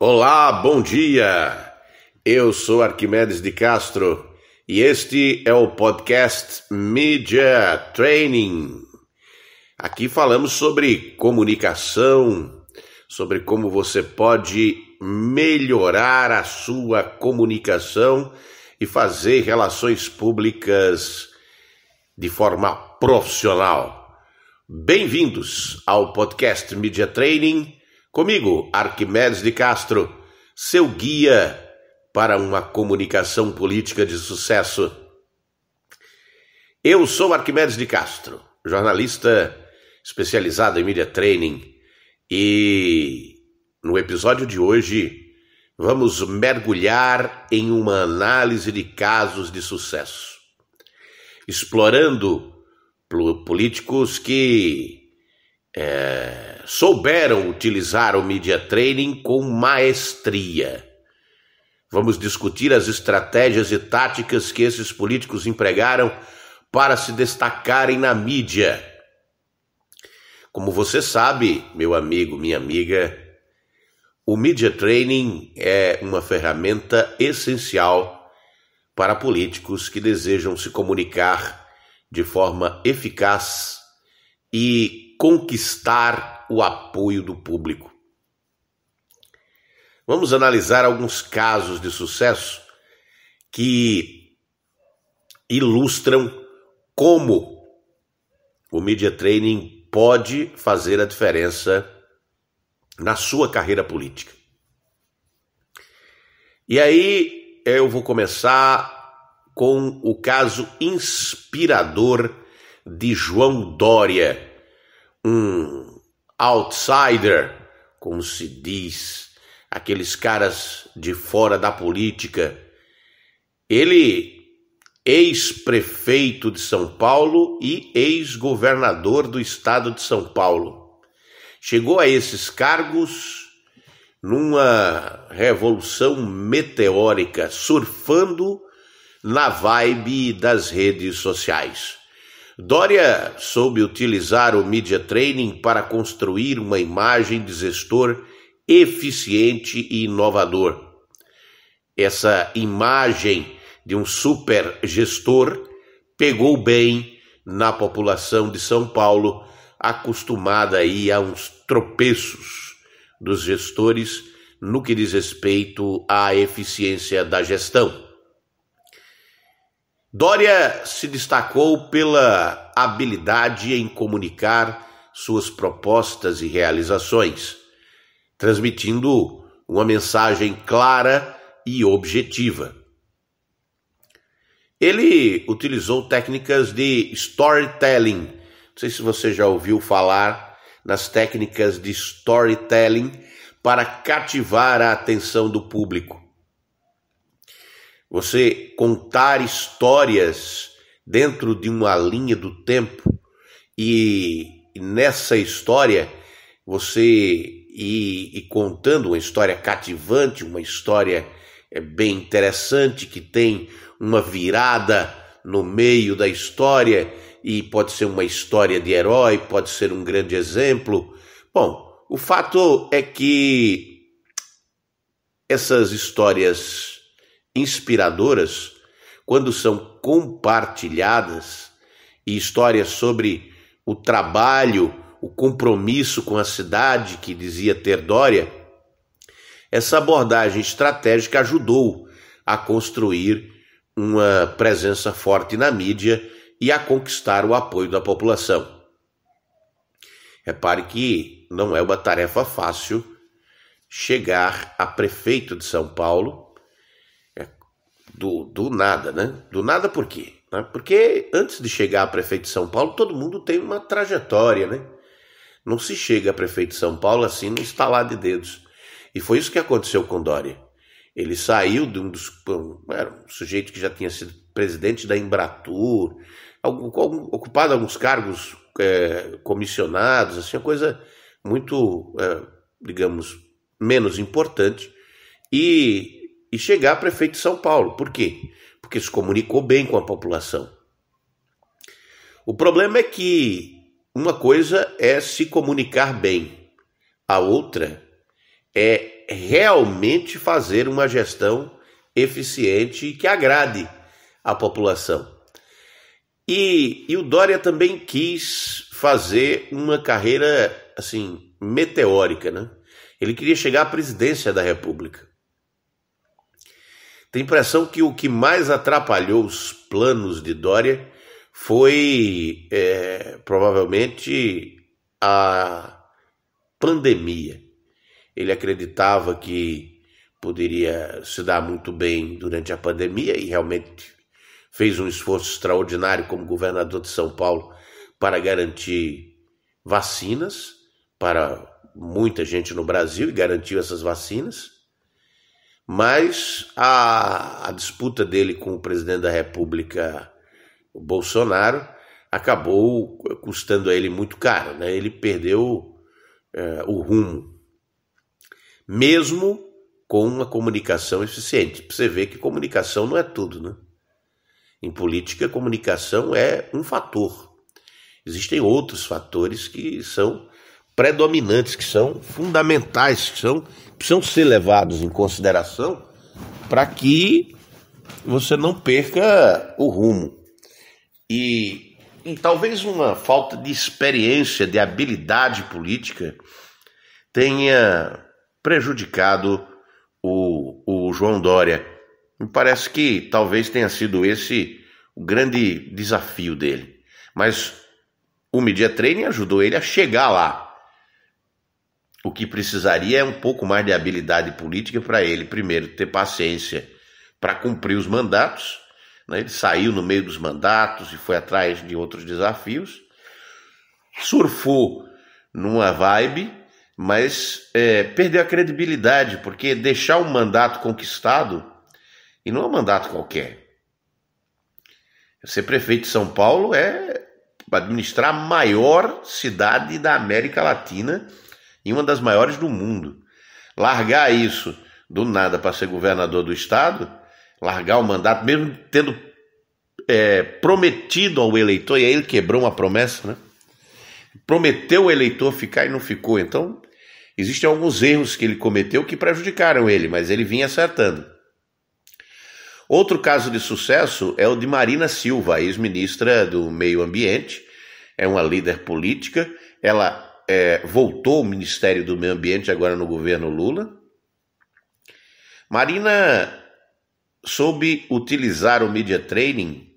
Olá, bom dia! Eu sou Arquimedes de Castro e este é o podcast Media Training. Aqui falamos sobre comunicação, sobre como você pode melhorar a sua comunicação e fazer relações públicas de forma profissional. Bem-vindos ao podcast Media Training. Comigo, Arquimedes de Castro, seu guia para uma comunicação política de sucesso. Eu sou Arquimedes de Castro, jornalista especializado em Media Training, e no episódio de hoje vamos mergulhar em uma análise de casos de sucesso, explorando políticos que souberam utilizar o Media Training com maestria. Vamos discutir as estratégias e táticas que esses políticos empregaram para se destacarem na mídia. Como você sabe, meu amigo, minha amiga, o Media Training é uma ferramenta essencial para políticos que desejam se comunicar de forma eficaz e conquistar o apoio do público. Vamos analisar alguns casos de sucesso que ilustram como o Media Training pode fazer a diferença na sua carreira política. E aí eu vou começar com o caso inspirador de João Dória, um outsider, como se diz, aqueles caras de fora da política. Ele, ex-prefeito de São Paulo e ex-governador do estado de São Paulo. Chegou a esses cargos numa revolução meteórica, surfando na vibe das redes sociais. Dória soube utilizar o Media Training para construir uma imagem de gestor eficiente e inovador. Essa imagem de um super gestor pegou bem na população de São Paulo, acostumada aí a uns tropeços dos gestores no que diz respeito à eficiência da gestão. Dória se destacou pela habilidade em comunicar suas propostas e realizações, transmitindo uma mensagem clara e objetiva. Ele utilizou técnicas de storytelling. Não sei se você já ouviu falar nas técnicas de storytelling para cativar a atenção do público. Você contar histórias dentro de uma linha do tempo e nessa história você ir contando uma história cativante, uma história bem interessante, que tem uma virada no meio da história e pode ser uma história de herói, pode ser um grande exemplo. Bom, o fato é que essas histórias inspiradoras, quando são compartilhadas, e histórias sobre o trabalho, o compromisso com a cidade que dizia ter Dória, essa abordagem estratégica ajudou a construir uma presença forte na mídia e a conquistar o apoio da população. Repare que não é uma tarefa fácil chegar a prefeito de São Paulo do nada, né? Do nada por quê? Porque antes de chegar a prefeito de São Paulo, todo mundo tem uma trajetória, né? Não se chega a prefeito de São Paulo assim, no estalar de dedos. E foi isso que aconteceu com Dória. Ele saiu de era um sujeito que já tinha sido presidente da Embratur, ocupado alguns cargos comissionados, assim, uma coisa muito, digamos, menos importante, e chegar a prefeito de São Paulo. Por quê? Porque se comunicou bem com a população. O problema é que uma coisa é se comunicar bem, a outra é realmente fazer uma gestão eficiente e que agrade a população. E o Dória também quis fazer uma carreira assim meteórica, né? Ele queria chegar à presidência da República. Tem a impressão que o que mais atrapalhou os planos de Dória foi provavelmente a pandemia. Ele acreditava que poderia se dar muito bem durante a pandemia e realmente fez um esforço extraordinário como governador de São Paulo para garantir vacinas para muita gente no Brasil e garantiu essas vacinas. Mas a disputa dele com o presidente da República, o Bolsonaro, acabou custando a ele muito caro, né? Ele perdeu o rumo, mesmo com uma comunicação eficiente. Você vê que comunicação não é tudo, né? Em política, comunicação é um fator. Existem outros fatores que são predominantes, que são fundamentais, que precisam ser levados em consideração para que você não perca o rumo. E talvez uma falta de experiência, de habilidade política tenha prejudicado o João Dória. Me parece que talvez tenha sido esse o grande desafio dele. Mas o Media Training ajudou ele a chegar lá. O que precisaria é um pouco mais de habilidade política para ele, primeiro, ter paciência para cumprir os mandatos, né? Ele saiu no meio dos mandatos e foi atrás de outros desafios, surfou numa vibe, mas perdeu a credibilidade, porque deixar um mandato conquistado, e não é um mandato qualquer. Ser prefeito de São Paulo é administrar a maior cidade da América Latina e uma das maiores do mundo. Largar isso do nada para ser governador do estado, largar o mandato, mesmo tendo prometido ao eleitor, e aí ele quebrou uma promessa, né? Prometeu o eleitor ficar e não ficou. Então, existem alguns erros que ele cometeu que prejudicaram ele, mas ele vinha acertando. Outro caso de sucesso é o de Marina Silva, ex-ministra do Meio Ambiente, é uma líder política, ela voltou ao Ministério do Meio Ambiente agora no governo Lula. Marina soube utilizar o Media Training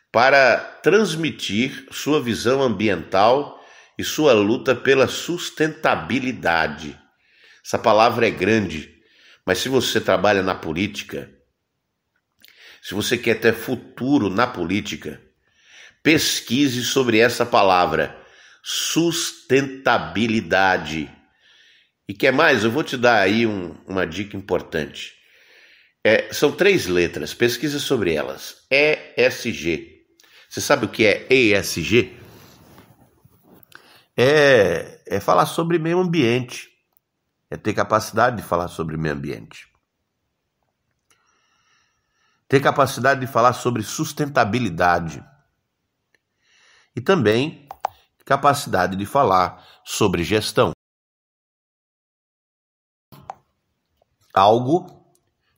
para transmitir sua visão ambiental e sua luta pela sustentabilidade. Essa palavra é grande, mas se você trabalha na política, se você quer ter futuro na política, pesquise sobre essa palavra, sustentabilidade. E quer mais? Eu vou te dar aí uma dica importante. São 3 letras, pesquise sobre elas. ESG. Você sabe o que é ESG? É falar sobre meio ambiente. É ter capacidade de falar sobre meio ambiente. Ter capacidade de falar sobre sustentabilidade. E também capacidade de falar sobre gestão. Algo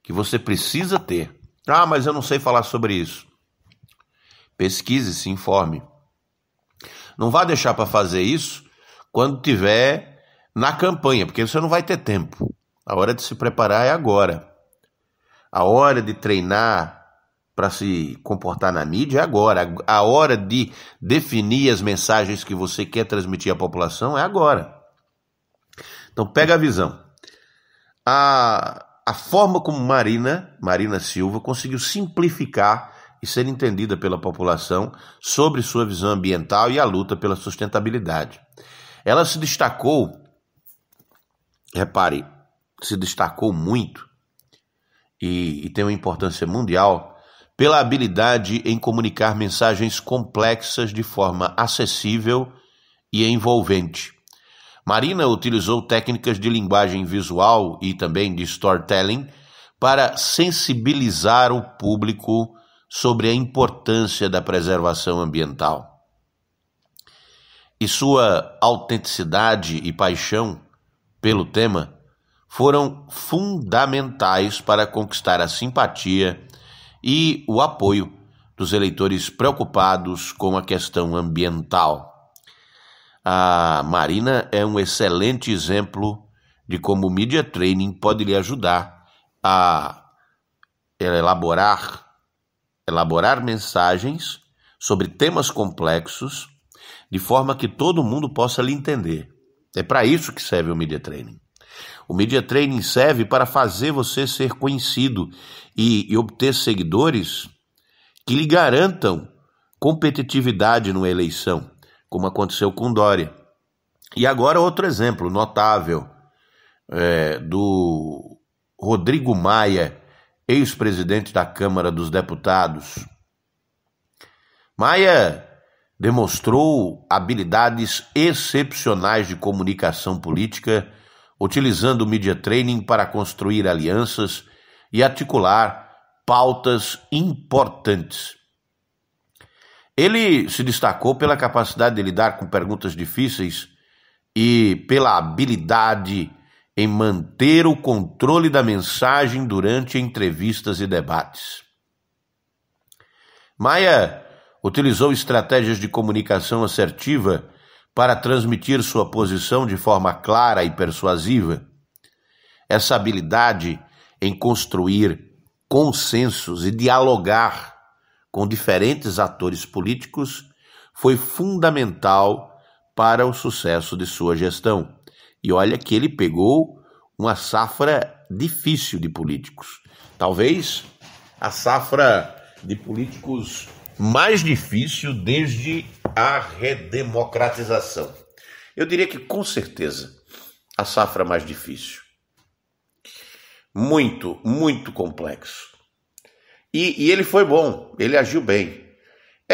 que você precisa ter. Ah, mas eu não sei falar sobre isso. Pesquise, se informe. Não vá deixar para fazer isso quando tiver na campanha, porque você não vai ter tempo. A hora de se preparar é agora. A hora de treinar para se comportar na mídia é agora. A hora de definir as mensagens que você quer transmitir à população é agora. Então pega a visão. A forma como Marina Silva conseguiu simplificar e ser entendida pela população sobre sua visão ambiental e a luta pela sustentabilidade. Ela se destacou, repare, se destacou muito e tem uma importância mundial pela habilidade em comunicar mensagens complexas de forma acessível e envolvente. Marina utilizou técnicas de linguagem visual e também de storytelling para sensibilizar o público sobre a importância da preservação ambiental. E sua autenticidade e paixão pelo tema foram fundamentais para conquistar a simpatia e o apoio dos eleitores preocupados com a questão ambiental. A Marina é um excelente exemplo de como o Media Training pode lhe ajudar a elaborar mensagens sobre temas complexos de forma que todo mundo possa lhe entender. É para isso que serve o Media Training. O Media Training serve para fazer você ser conhecido e obter seguidores que lhe garantam competitividade numa eleição, como aconteceu com Dória. E agora outro exemplo notável do Rodrigo Maia, ex-presidente da Câmara dos Deputados. Maia demonstrou habilidades excepcionais de comunicação política, utilizando o Media Training para construir alianças e articular pautas importantes. Ele se destacou pela capacidade de lidar com perguntas difíceis e pela habilidade em manter o controle da mensagem durante entrevistas e debates. Maia utilizou estratégias de comunicação assertiva para transmitir sua posição de forma clara e persuasiva. Essa habilidade em construir consensos e dialogar com diferentes atores políticos foi fundamental para o sucesso de sua gestão. E olha que ele pegou uma safra difícil de políticos. Talvez a safra de políticos mais difícil desde a redemocratização. Eu diria que, com certeza, a safra mais difícil. Muito, muito complexo. E ele foi bom, ele agiu bem.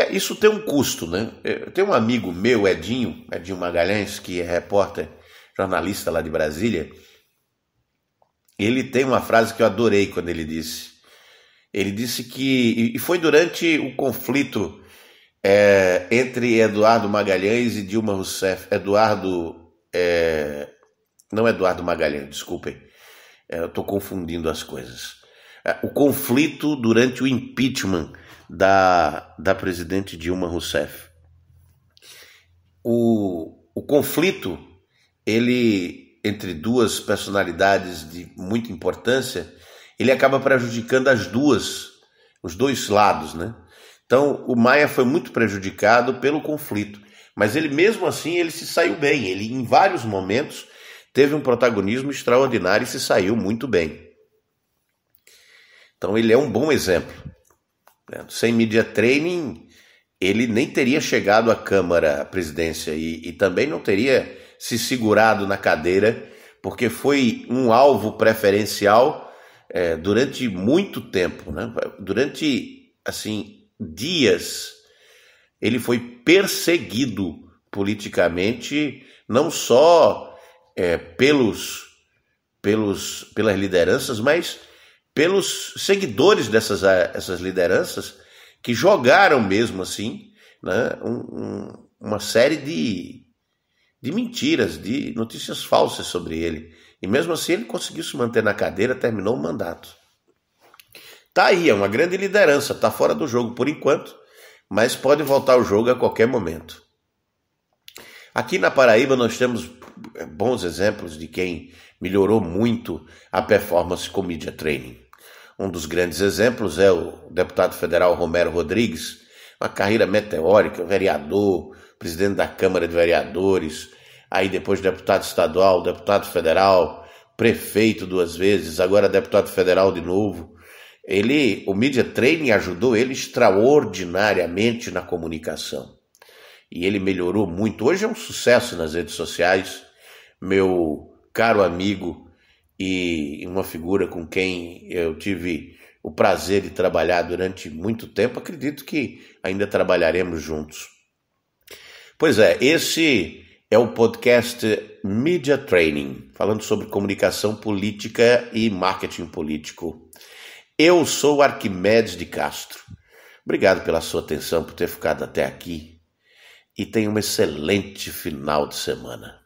Isso tem um custo, né? Tem um amigo meu, Edinho Magalhães, que é repórter, jornalista lá de Brasília. Ele tem uma frase que eu adorei quando ele disse. Ele disse que, e foi durante o conflito entre Eduardo Magalhães e Dilma Rousseff. Não Eduardo Magalhães, desculpem. Eu estou confundindo as coisas. O conflito durante o impeachment da presidente Dilma Rousseff. O conflito, ele, entre duas personalidades de muita importância, ele acaba prejudicando os dois lados, né? Então, o Maia foi muito prejudicado pelo conflito, mas ele mesmo assim ele se saiu bem. Ele, em vários momentos, teve um protagonismo extraordinário e se saiu muito bem. Então, ele é um bom exemplo. Sem Media Training, ele nem teria chegado à Câmara, à presidência, e também não teria se segurado na cadeira, porque foi um alvo preferencial durante muito tempo, né? Durante, assim, dias, ele foi perseguido politicamente, não só pelas lideranças, mas pelos seguidores essas lideranças, que jogaram mesmo assim, né, uma série de mentiras, de notícias falsas sobre ele. E mesmo assim ele conseguiu se manter na cadeira, terminou o mandato. Tá aí, é uma grande liderança, tá fora do jogo por enquanto, mas pode voltar ao jogo a qualquer momento. Aqui na Paraíba nós temos bons exemplos de quem melhorou muito a performance com Media Training. Um dos grandes exemplos é o deputado federal Romero Rodrigues, uma carreira meteórica, vereador, presidente da Câmara de Vereadores, aí depois deputado estadual, deputado federal, prefeito 2 vezes, agora deputado federal de novo. O Media Training ajudou ele extraordinariamente na comunicação. E ele melhorou muito. Hoje é um sucesso nas redes sociais. Meu caro amigo e uma figura com quem eu tive o prazer de trabalhar durante muito tempo. Acredito que ainda trabalharemos juntos. Pois é, esse é o podcast Media Training, falando sobre comunicação política e marketing político. Eu sou Arquimedes de Castro. Obrigado pela sua atenção, por ter ficado até aqui. E tenha um excelente final de semana.